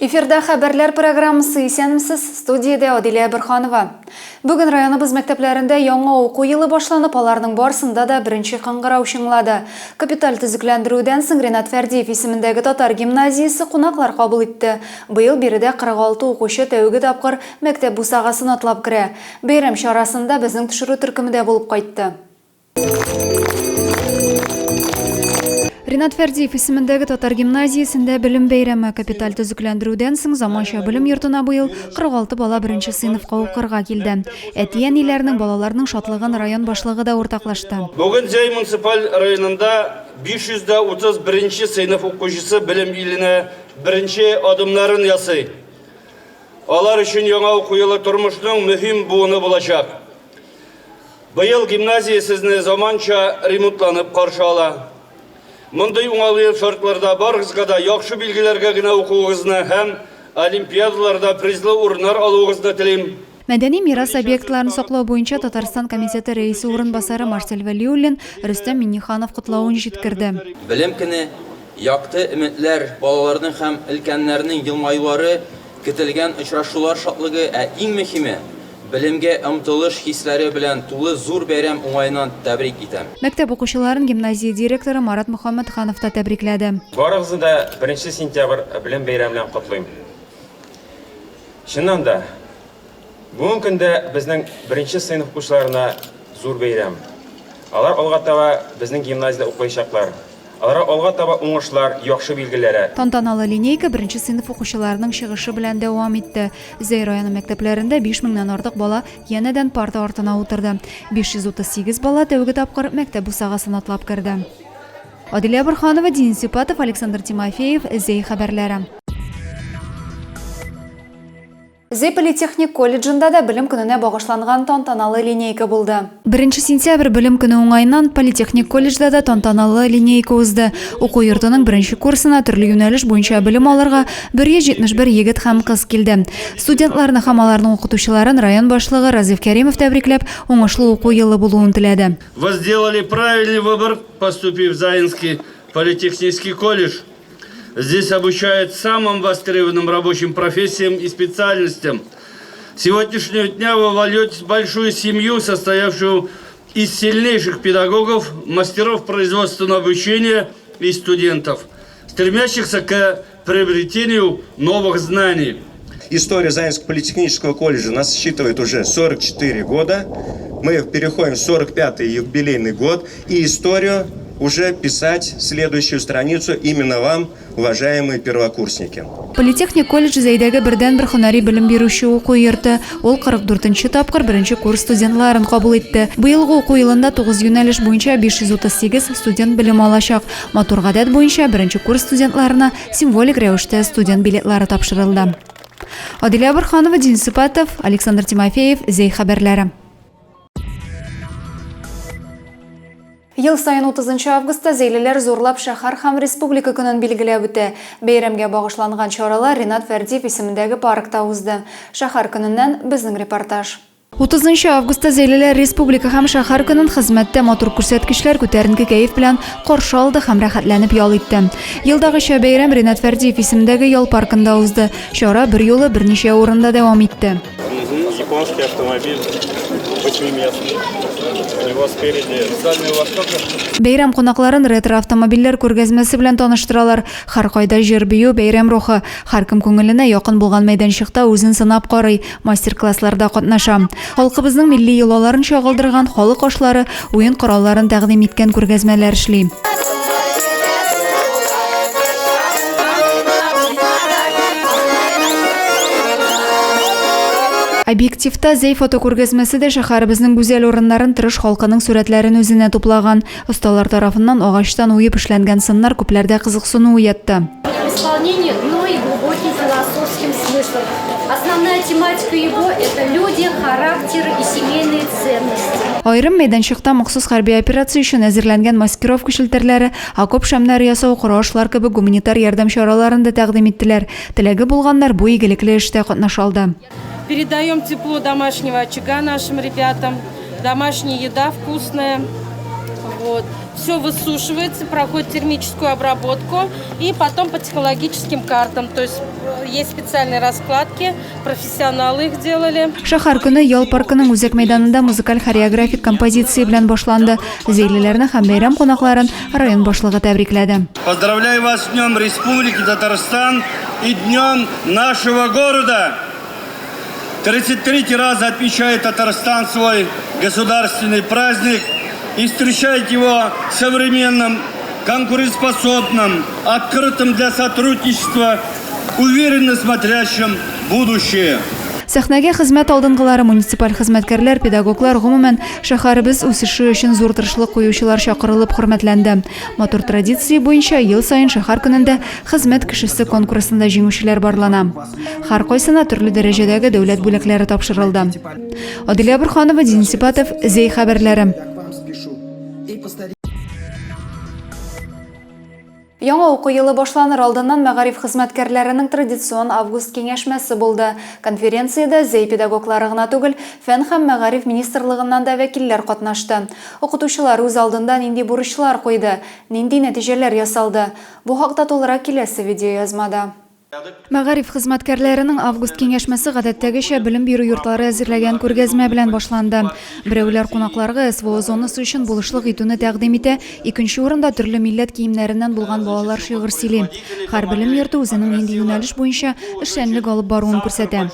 Эфирда хабарлар программасы исәнмсез, студияда Адилия Бирханова. Бүген районыбыз мәктәпләрендә яңа уку елы башланып, аларның барысында да беренче кыңгырау шыңлады. Капиталь төзекләндерүдән соң Ринат Фәрдиев исемендәге татар гимназиясе кунаклар кабул итте. Быел биредә 46 укучы тәүге тапкыр мәктәп бусагасын атлап керә. Бәйрәм чарасында безнең төшерү төркемендә булып кайтты. Ринат Фәрдиев исемендәге татар гимназиясендә белем бәйрәме капиталь төзекләндерүдән соң заманча белем йортына быел 46 бала беренче сыйныфка укырга килде. Әти-әниләрнең балаларның шатлыгын район башлыгы да уртаклашты. Бүген Зәй муниципаль районында 531 сыйныф укучысы белем иленә беренче адымнарын ясый. Алар өчен яңа уку елы тормышның мөһим буыны булачак. Быел гимназия сезне заманча ремонтланып каршы ала. Мондай уңайлы шартларда барыгызга да яхшы билгеләргә генә укуыгызны һәм олимпиадаларда призлы урыннар алуыгызны телим. Мәдәни мирас объектларын саклау буенча Татарстан комитеты рәисе урынбасары Марсель Вәлиуллин Рөстәм Минниханов котлавын җиткерде. Белем көне якты өметләр, балаларның һәм өлкәннәрнең елмаюлары, көтелгән очрашулар шатлыгы, иң мөһиме белемгә омтылыш хисләре белән тулы зур бәйрәм уңаеннан тәбрик итәм. Мәктәп укучыларын гимназия директоры Марат Мөхәммәтханов та тәбрикләде. Барыгызны да 1 сентябрь белем бәйрәме белән котлыйм. Чыннан да бүген көндә безнең 1 сыйныф укучыларына зур бәйрәм. Алар алга таба безнең гимназиядә укыячаклар. Алар алга таба уңышлар, яхшы билгеләре. Тантаналы линейка 1 сыйныф укучыларының чыгышы белән дәвам итте. Зәй районы мәктәпләрендә 5000ннән артык бала янәдән парта артына утырды. 538 бала тәүге тапкыр мәктәп бусагасын атлап керде. Адилия Бирханова, Денис Сипатов, Александр Тимофеев, Зәй хәбәрләре. Зәй политехник колледжында да белем көненә багышланган тантаналы линейка булды. 1 сентябрь белем көне уңайыннан политехник колледжда да тантаналы линейка узды. Уку йортының беренче курсына төрле юнәлеш буенча белем алырга 171 егет һәм кыз килде. Студентларны һәм аларның укытучыларын район башлыгы Разиф Кәримов тәбрикләп, уңышлы уку елы булуын теләде. Вы сделали правильный выбор, поступив в Заинский политехнический колледж. Здесь обучают самым востребованным рабочим профессиям и специальностям. С сегодняшнего дня вы вольетесь в большую семью, состоявшую из сильнейших педагогов, мастеров производственного обучения и студентов, стремящихся к приобретению новых знаний. История Заинского политехнического колледжа насчитывает уже 44 года. Мы переходим в 45-й юбилейный год, и историю уже писать следующую страницу именно вам, уважаемые первокурсники. Политехник колледж Зәйдәге бердән-бер һөнәри белем бирүче уку йорты. Ул 44нчы тапкыр беренче курс студентларын кабул итте. Быелгы уку елында 9 юнәлеш буенча 538 студент белем алачак. Матур гадәт буенча беренче курс студентларына символик рәвештә студент билетлары тапшырылды. Адилия Бирханова, Денис Сипатов, Александр Тимофеев, Зәй хәбәрләре. Ел сайын 30 августта зәйлеләр зурлап шәһәр һәм республика көнен билгеләп үтә. Бәйрәмгә багышланган чаралар Ринат Фәрдиев исемендәге паркта узды. Шәһәр көненнән безнең репортаж. 30 августта зәйлеләр республика һәм шәһәр көнен хезмәттә матур күрсәткечләр күтәренке кәеф белән каршы алды һәм рәхәтләнеп ял итте. Елдагыча бәйрәм Ринат Фәрдиев исемендәге ял паркында узды. Чара бер юлы берничә урында дәвам итте. Японский автомобиль, очень местный. У него спереди Дальний Восток. Бәйрәм кунакларын ретро автомобильләр күргәзмәсе белән таныштыралар. Һәркайда җыр бию, бәйрәм рухы. Һәркем күңеленә якын булган мәйданчыкта үзен сынап карый, мастер-классларда катнаша. Халкыбызның милли йолаларын чагылдырган халык ашлары, уен коралларын тәкъдим иткән күргәзмәләр эшли. Объективта Зәй фотокүргәзмәсе дә шәһәребезнең гүзәл урыннарын тырыш халкының сурәтләрен үзенә туплаган. Осталар тарафыннан агачтан уеп эшләнгән сыннар күпләрдә кызыксыну уятты. Исполнение дно и глубокий философский смысл. Основная тематика его – это люди, характер и семейные ценности. Айрым мәйданчыкта махсус хәрби операция өчен әзерләнгән маскировка шелтәрләре, окоп шәмнәре ясау корашлар кебек гуманитар ярдәм чараларын да тәкъдим иттеләр. Теләге булганнар бу игелекле эштә катнаша алды. Передаем тепло домашнего очага нашим ребятам. Домашняя еда вкусная. Вот. все высушивается, проходит термическую обработку и потом по технологическим картам. То есть есть специальные раскладки, профессионалы их делали. Шахар көне ял паркының үзәк мәйданында музыкаль хореографик композиция белән башланды. Зәйлеләрне һәм бәйрәм кунакларын район башлыгы тәбрикләде. Поздравляю вас с Днем Республики Татарстан и Днем нашего города. 33-й раз отмечает Татарстан свой государственный праздник и встречает его современным, конкурентоспособным, открытым для сотрудничества, уверенно смотрящим в будущее. Сәхнәгә хезмәт алдынгылары, муниципаль хезмәткәрләр, педагоглар, гомумән шәһәребез үсеше өчен зур тырышлык куючылар чакырылып хөрмәтләнде. Матур традиция буенча ел саен шәһәр көнендә хезмәт кешесе конкурсында җиңүчеләр барлана. Һәркайсына төрле дәрәҗәдәге дәүләт бүләкләре тапшырылды. Адилә Бурханова, Дин Сипатов, Зей хәбәрләре. Яңа уку елы башланыр алдыннан мәгариф хезмәткәрләренең традицион август киңәшмәсе булды. Конференциядә зей педагоглары гына түгел, фән һәм мәгариф министрлыгыннан да вәкилләр катнашты. Укытучылар үз алдында нинди бурычлар куйды, нинди нәтиҗәләр ясалды. Бу хакта тулырак киләсе видеоязмада. Мәгариф хезмәткәрләренең август киңәшмәсе гадәттәгечә белем бирү йортлары әзерләгән күргәзмә белән башланды. Берәүләр кунакларга СВО зонасы өчен булышлык итүне тәкъдим итә, икенче урында төрле милләт киемнәреннән булган балалар шигырь сөйли. Һәр белем йорты үзенең нинди юнәлеш буенча эшчәнлек алып баруын күрсәтә.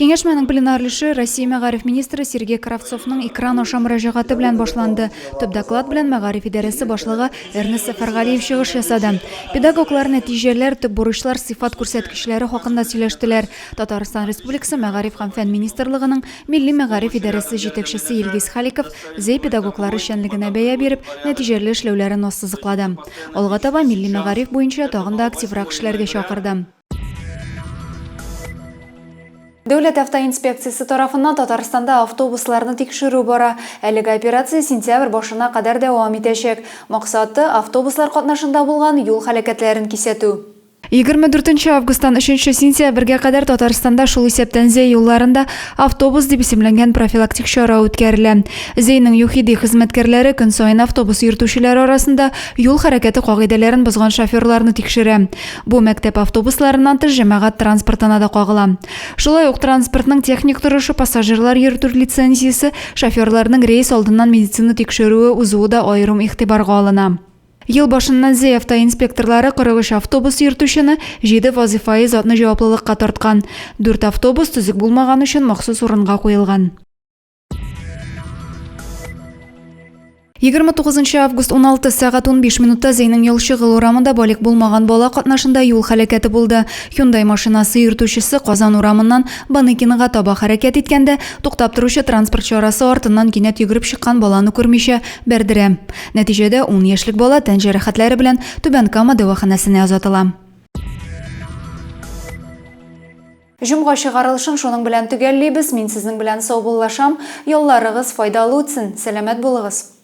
Киңәшмәнең пленарлышы Россия мәгариф министры Сергей Кравцовның экран аша мөрәҗәгате белән башланды. Төп доклад белән мәгариф идарәсе башлыгы Эрнест Сәфәргалиев чыгыш ясады. Педагоглар нәтиҗәләр, төп бурычлар, сыйфат күрсәткечләре хакында сөйләштеләр. Татарстан Республикасы мәгариф һәм фән министрлыгының милли мәгариф идарәсе җитәкчесе Илгиз Халиков зей педагоглар эшчәнлегенә бәя биреп, нәтиҗәле эшләүләрен ассызыклады. Алга таба милли мәгариф буенча тагын да активрак эшләргә чакырды. Дәүләт автоинспекциясе тарафыннан Татарстанда автобусларны тикшерү бара. Әлеге операция сентябрь башына кадәр дәвам итәчәк. Максаты автобуслар катнашында булган юл һәлакәтләрен кисәтү. 24 августтан 3 сентябрьгә кадәр Татарстанда шул исәптән зей юлларында автобус дип исемләнгән профилактик чара үткәрелә. Зейнең юхиди хезмәткәрләре көн саен автобус йөртүчеләре арасында юл хәрәкәте кагыйдәләрен бозган шоферларны тикшерә. Бу мәктәп автобусларыннан тыш җәмәгать транспортына да кагыла. Шулай ук транспортның техник торышы, пассажирлар йөртү лицензиясе, шоферларның рейс алдыннан медицина тикшерүе узуы да аерым игътибарга алына. Ел башыннан зей автоинспекторлары 43 автобус йөртүчене 7 вазифаи затны җаваплылыкка тарткан. 4 автобус төзек булмаган өчен махсус урынга куелган. 29 август 16 сәгать 15 минутта Зейнең Ялчыгыл урамында балик булмаган бала катнашында юл хәлакәте булды. Hyundai машинасы йөртүчесе Казан урамыннан Баныкинга таба хәрәкәт иткәндә, туктап торучы транспорт чарасы артыннан кинәт йөгереп чыккан баланы күрмичә бәрдерә. Нәтиҗәдә 10 яшьлек бала тән җәрәхәтләре белән Түбән Кама дәваханәсенә озатыла. Җомга чыгарылышын шуның белән төгәллибез. Мин сезнең белән сау буллашам. Ялларыгыз файдалы үтсен. Сәламәт булыгыз.